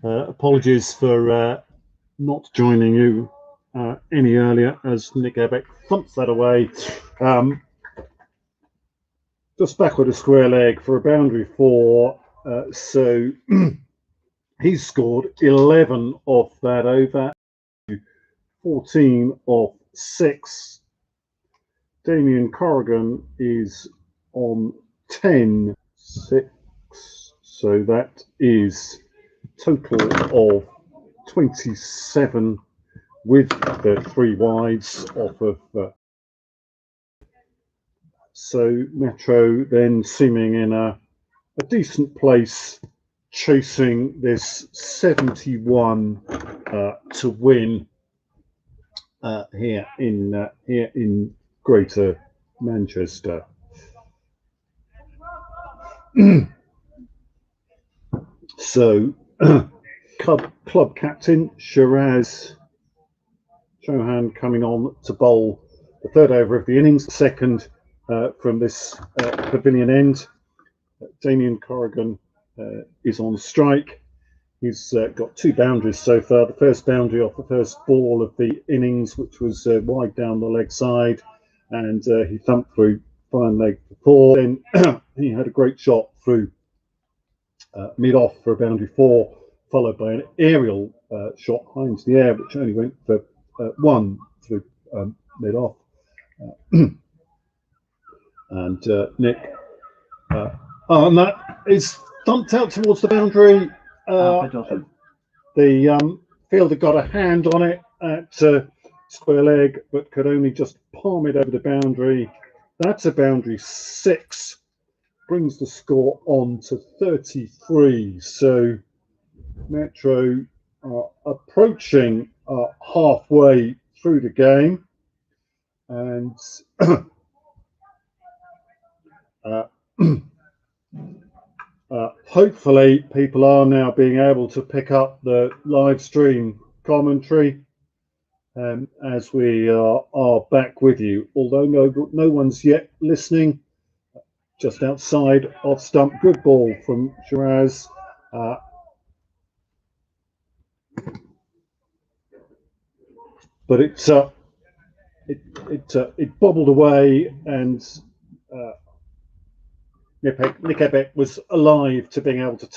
Apologies for not joining you any earlier as Nick Ebeck thumps that away. Just back with a square leg for a boundary 4. So he's scored 11 off that over, 14 off 6. Damien Corrigan is on 10, 6. So that is total of 27 with the 3 wides off of. So Metro then seeming in a decent place, chasing this 71 to win here in Greater Manchester. So club captain Shiraz Chauhan coming on to bowl the 3rd over of the innings, 2nd from this pavilion end. Damien Corrigan is on strike. He's got 2 boundaries so far. The first boundary off the first ball of the innings, which was wide down the leg side, and he thumped through fine leg for 4. Then he had a great shot through mid-off for a boundary 4, followed by an aerial shot high into the air, which only went for 1 through mid-off. And Nick, and that is thumped out towards the boundary. The fielder got a hand on it at square leg, but could only just palm it over the boundary. That's a boundary 6. Brings the score on to 33. So Metro are approaching halfway through the game, and hopefully people are now being able to pick up the live stream commentary as we are back with you, although no one's yet listening. Just outside off stump, good ball from Shiraz. But it bobbled away, and Nick Ebeck was alive to being able to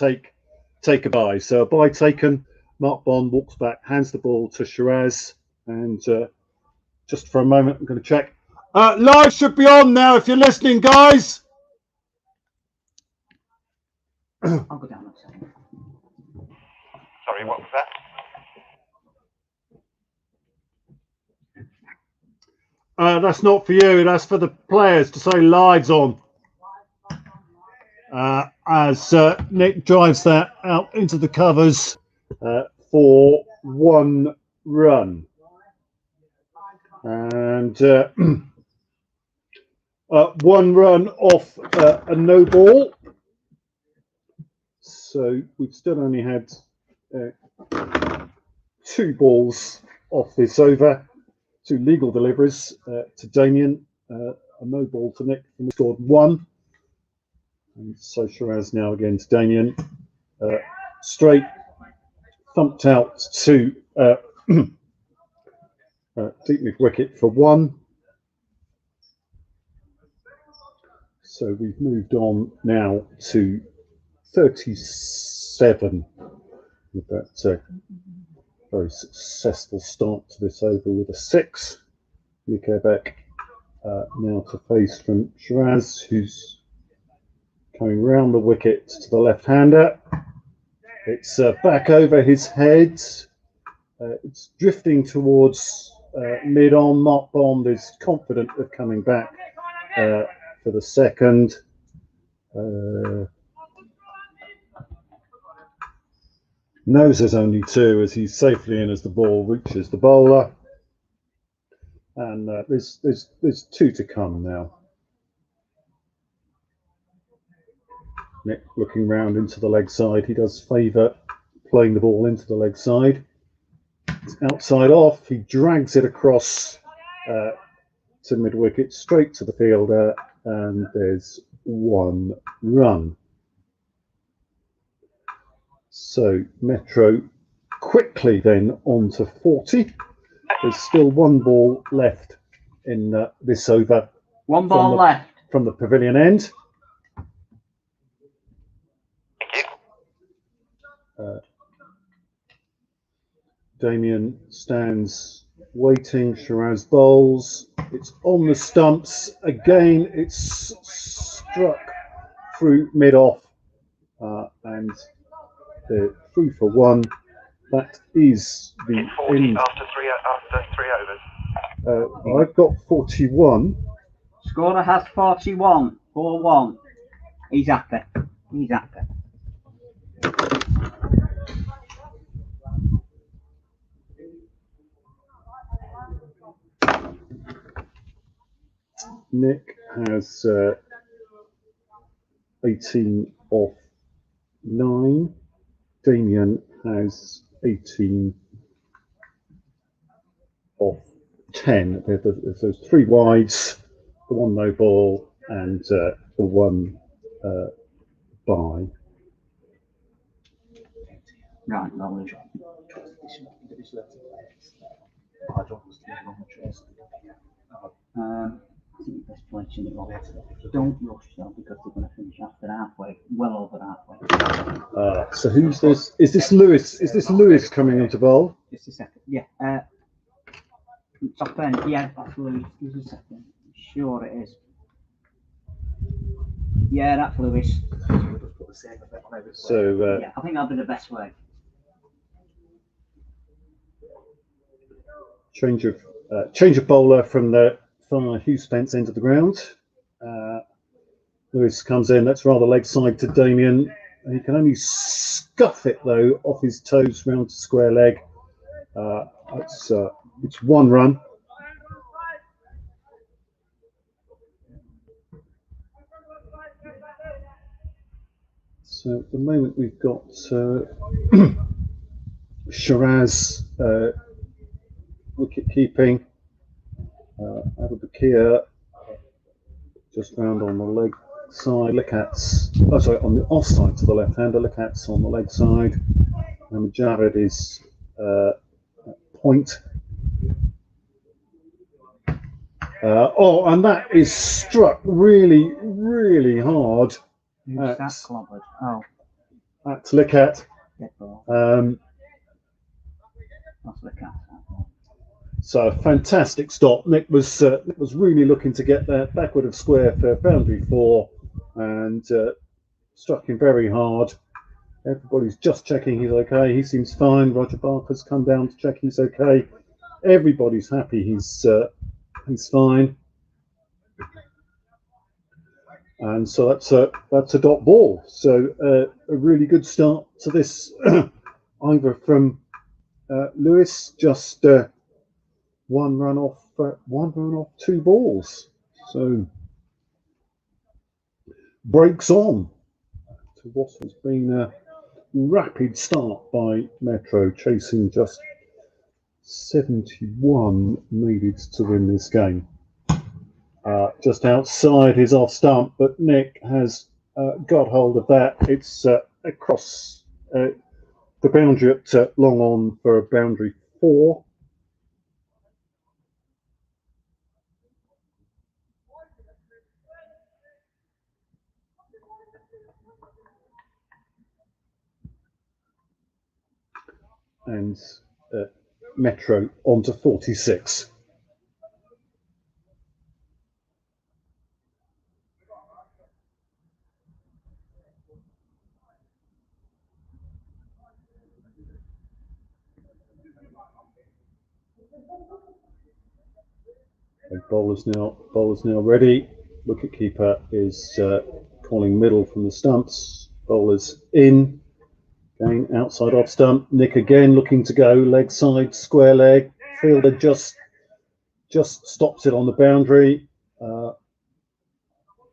take a bye. So a bye taken. Mark Bond walks back, hands the ball to Shiraz, and just for a moment, I'm going to check. Live should be on now if you're listening, guys. I'll go down a second. Sorry, what was that? That's not for you. That's for the players to say live's on. As Nick drives that out into the covers for 1 run. And 1 run off a no ball. So we've still only had 2 balls off this over, 2 legal deliveries to Damien, a no ball to Nick, and we scored 1. And so Shiraz now again to Damien, straight thumped out to deep mid wicket for 1. So we've moved on now to 37 with that very successful start to this over with a 6. Nick Ebeck now to face from Shiraz, who's coming round the wicket to the left-hander. It's back over his head. It's drifting towards mid-on. Mark Bond is confident of coming back for the 2nd. Knows there's only 2 as he's safely in as the ball reaches the bowler, and there's 2 to come now. Nick looking round into the leg side. He does favour playing the ball into the leg side. It's outside off. He drags it across to mid wicket, straight to the fielder, and there's 1 run. So Metro quickly then on to 40. There's still one ball left in this over. One ball left. From the pavilion end. Thank you. Damien stands waiting. Shiraz bowls. It's on the stumps. Again, it's struck through mid-off. And they're 3 for 1. That is the It's 40 end. after three overs. I've got 41. Scorer has 41. 4-1. He's happy. He's happy. Nick has 18 off 9. Damien has 18 off 10. There's those 3 wides, the 1 no ball, and the 1 bye. Right, knowledge. I think the best place in it all. Don't rush though, because they're going to finish after halfway, well over halfway. So who's this? Is this Lewis? Is this Lewis coming into bowl? Just a second. Yeah. Top end. Yeah, that's Lewis. Just a second. Sure it is. Yeah, that's Lewis. So Yeah, I think that'll be the best way. change of bowler from the far Hugh Spence end of the ground. Lewis comes in. That's rather leg side to Damien. He can only scuff it though off his toes round to square leg. It's 1 run. So at the moment we've got Shiraz wicket keeping. Abu Bakir just round on the leg side. On the off side to the left hander. Likat's on the leg side. And Jared is point. And that is struck really, really hard. Who's that clobbered? Oh. At Likat. That's Likat. So a fantastic stop. Nick was really looking to get that backward of square for boundary 4, and struck him very hard. Everybody's just checking he's okay. He seems fine. Roger Barker's come down to check he's okay. Everybody's happy he's fine. And so that's a dot ball. So a really good start to this over from Lewis. Just 1 run off 2 balls. So breaks on to what has been a rapid start by Metro, chasing just 71 needed to win this game. Just outside his off stump, but Nick has got hold of that. It's across the boundary at long on for a boundary 4. And Metro on to 46. And bowler's now ready. Wicketkeeper is calling middle from the stumps. Bowler's in. Again, outside off stump. Nick again looking to go. Leg side, square leg. Fielder just stops it on the boundary.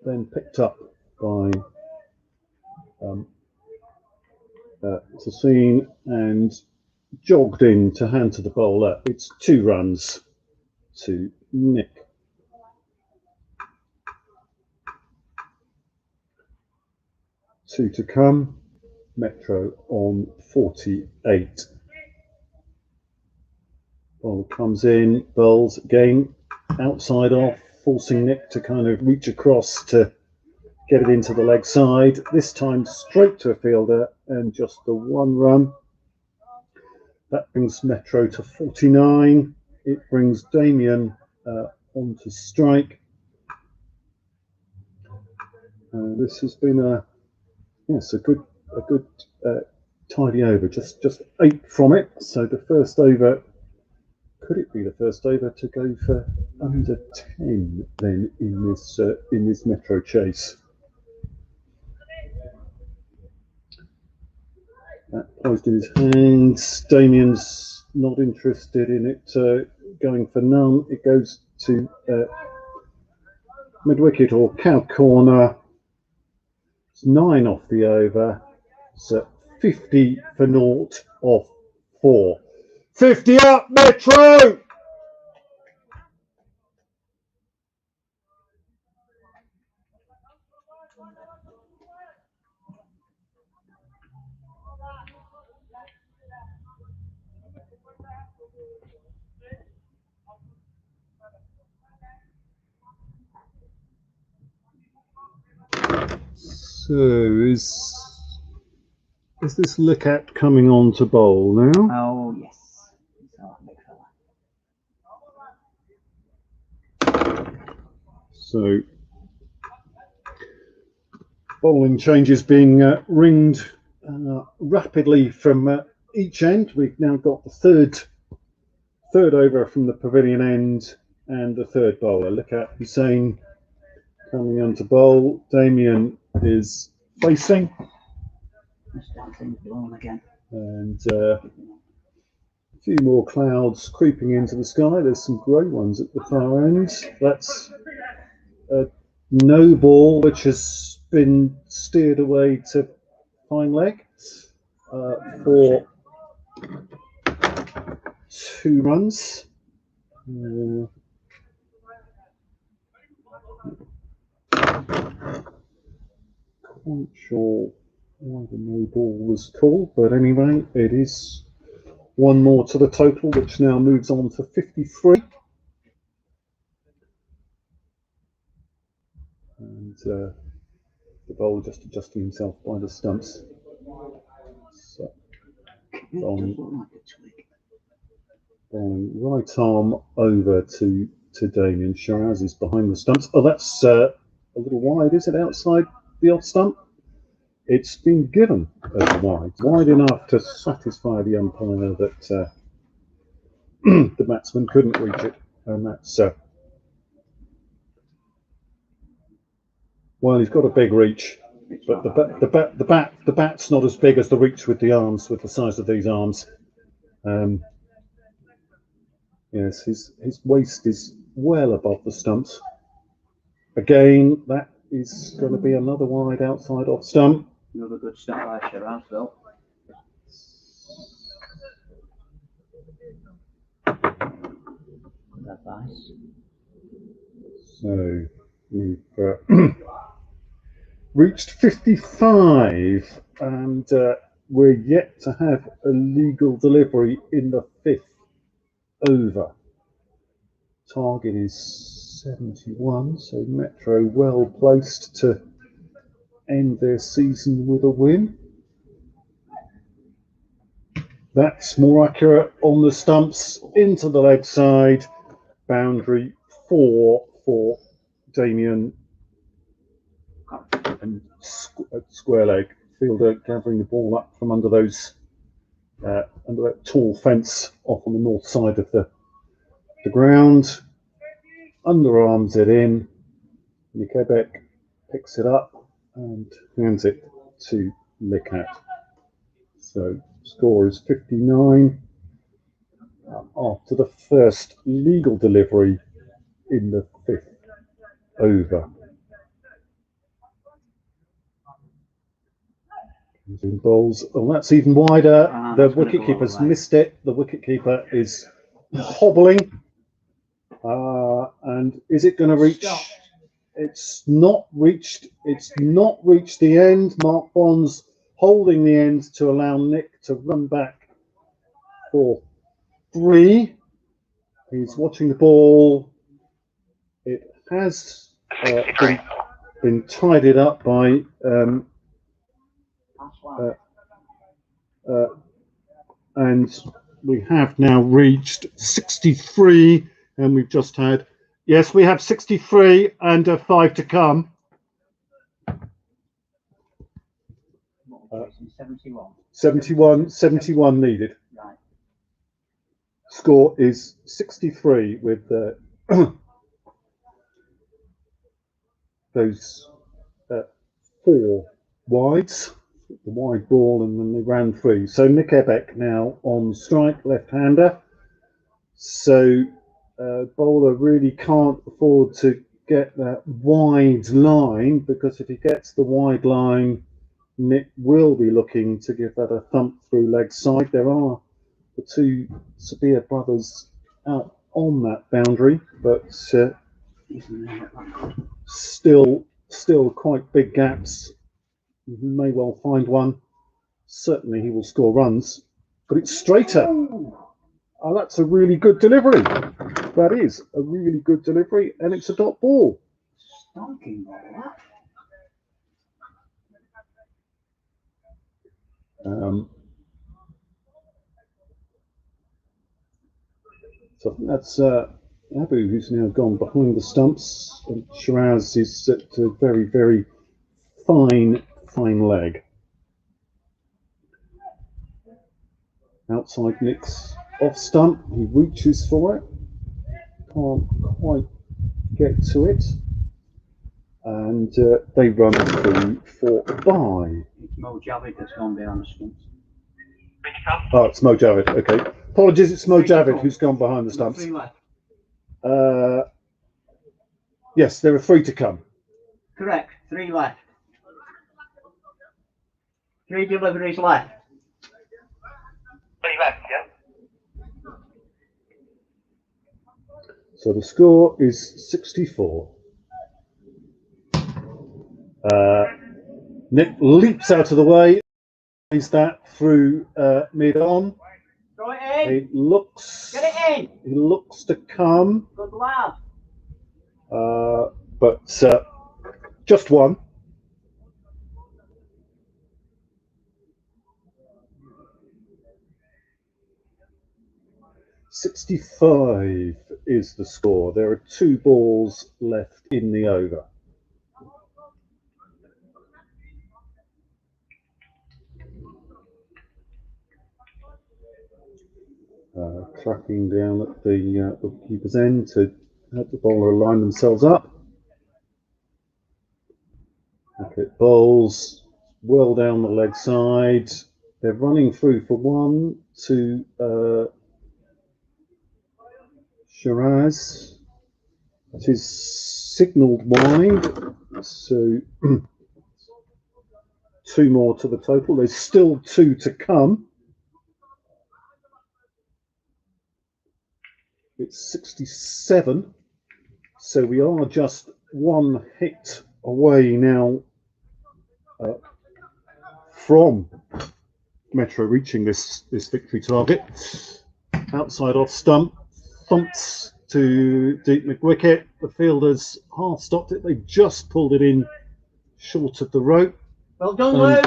Then picked up by Sassine and jogged in to hand to the bowler. It's 2 runs to Nick. Two to come. Metro on 48. Ball comes in, bowls again, outside off, forcing Nick to kind of reach across to get it into the leg side. This time straight to a fielder and just the one run. That brings Metro to 49. It brings Damien onto strike. This has been a good tidy over. Just 8 from it. So the first over. Could it be the first over to go for under 10 then in this Metro chase? That poised in his hands. Damien's not interested in it going for none. It goes to mid wicket or cow corner. It's 9 off the over. So 50 for naught off 4. 50 up, Metro! So is this Licat coming on to bowl now? Oh, yes. So, big fella. So bowling changes being ringed rapidly from each end. We've now got the third over from the pavilion end and the third bowler. Licat Hussain coming on to bowl. Damien is facing. Again. And a few more clouds creeping into the sky. There's some grey ones at the far end. That's a no ball which has been steered away to fine leg for 2 runs. Quite sure why the no ball was called, but anyway, it is 1 more to the total, which now moves on to 53. And the bowler just adjusting himself by the stumps. So, bowling right arm over to Damien. Shiraz is behind the stumps. Oh, that's a little wide, is it, outside the off stump? It's been given as wide enough to satisfy the umpire that the batsman couldn't reach it, and that's well, he's got a big reach, but the bat's not as big as the reach with the arms, with the size of these arms. Yes, his waist is well above the stumps. Again, that is going to be another wide outside off stump. Another good start by Shiraz, though. Good advice. So we've reached 55, and we're yet to have a legal delivery in the 5th over. Target is 71, so Metro well placed to end their season with a win. That's more accurate on the stumps, into the leg side. Boundary 4 for Damien, and square leg. Fielder gathering the ball up from under those under that tall fence off on the north side of the ground. Underarms it in. Nikebek picks it up and hands it to Licat. So score is 59 after the first legal delivery in the 5th over. Bowls. Oh, that's even wider. The wicketkeeper's missed it. The wicketkeeper is hobbling. And is it going to reach? It's not reached. It's not reached the end. Mark Bonds holding the end to allow Nick to run back for 3. He's watching the ball. It has been tidied up by and we have now reached 63, and we've just had, yes, we have 63 and 5 to come. 71 needed. Right. Score is 63 with those 4 wides, the wide ball, and then they ran through. So Nick Ebeck now on strike, left-hander. So bowler really can't afford to get that wide line, because if he gets the wide line, Nick will be looking to give that a thump through leg side. There are the 2 Sabir brothers out on that boundary, but still quite big gaps. You may well find one. Certainly he will score runs, but it's straighter. Oh, that's a really good delivery. That is a really good delivery, and it's a dot ball. Stonking ball, that. So I think that's Abu, who's now gone behind the stumps, and Shiraz is at a very, very fine leg. Outside Nick's off stump, he reaches for it, can't quite get to it, and they run through for a bye. It's Mo Javid that's gone behind the stumps. Oh, it's Mo Javid. Okay, apologies, it's Mo Javid who's gone behind the stumps. 3 left. Yes, there are 3 to come. Correct, 3 left. 3 deliveries left. 3 left, yeah? So the score is 64. Nick leaps out of the way, plays that through mid-on. Throw it in. He looks to come. Good lad. But just one. .65 is the score. There are 2 balls left in the over. Tracking down at the keeper's end to help the bowler line themselves up. Wicket bowls well down the leg side. They're running through for 1 to Shiraz. That is signalled wide. So 2 more to the total. There's still 2 to come. It's 67. So we are just 1 hit away now from Metro reaching this victory target. Outside off stump, thumps to deep mid-wicket. The fielders half stopped it. They just pulled it in short of the rope. Well done, Lou.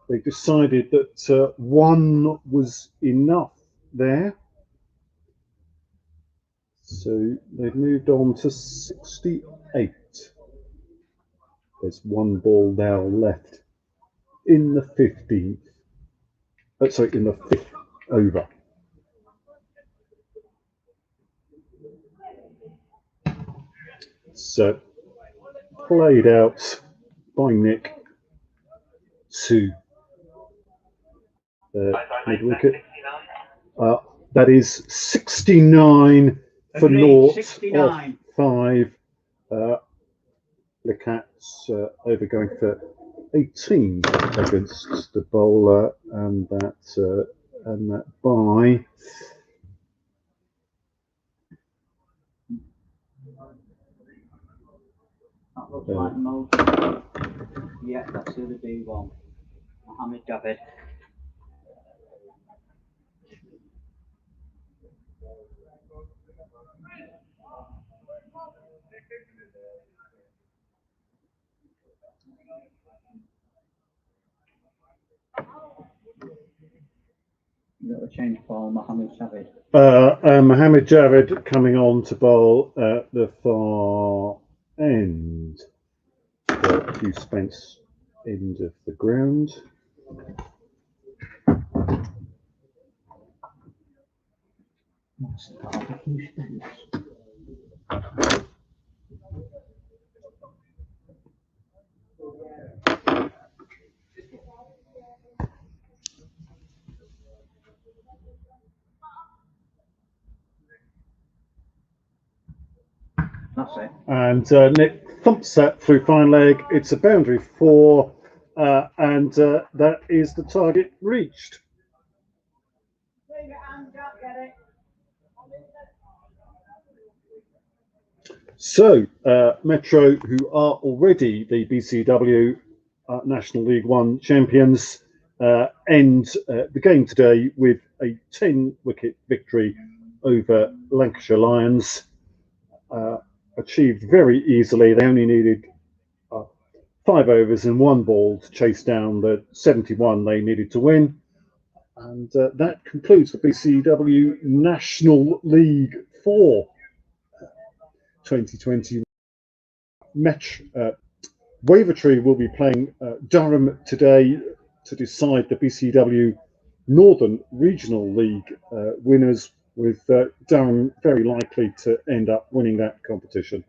They decided that 1 was enough there. So they've moved on to 68. There's 1 ball now left in the 15th. Sorry, in the 5th over. So played out by Nick to mid-wicket. That is 69 for naught of 5. The Cats over going for 18 against the bowler, and that bye. That looks like most. Yeah, that's the B1. Mohammed Javed. You got a change for Mohammed Javed. Mohammed Javed coming on to bowl at the far end, the Hugh Spence end of the ground. What's the barbecue Spence? That's it. And Nick thumps that through fine leg. It's a boundary 4, and that is the target reached. So, Metro, who are already the BCW National League One champions, end the game today with a 10-wicket victory over Lancashire Lions. Achieved very easily. They only needed 5 overs and 1 ball to chase down the 71 they needed to win. And that concludes the BCW National League 4 2020 match. Wavertree will be playing Durham today to decide the BCW Northern Regional League winners, with Durham very likely to end up winning that competition.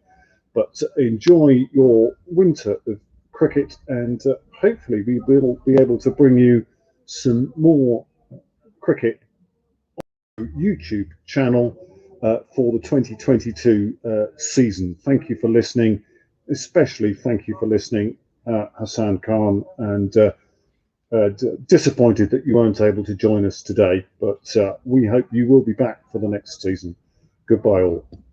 But enjoy your winter of cricket, and hopefully we will be able to bring you some more cricket on the YouTube channel for the 2022 season. Thank you for listening. Especially thank you for listening, Hassan Khan, and disappointed that you weren't able to join us today, but we hope you will be back for the next season. Goodbye all.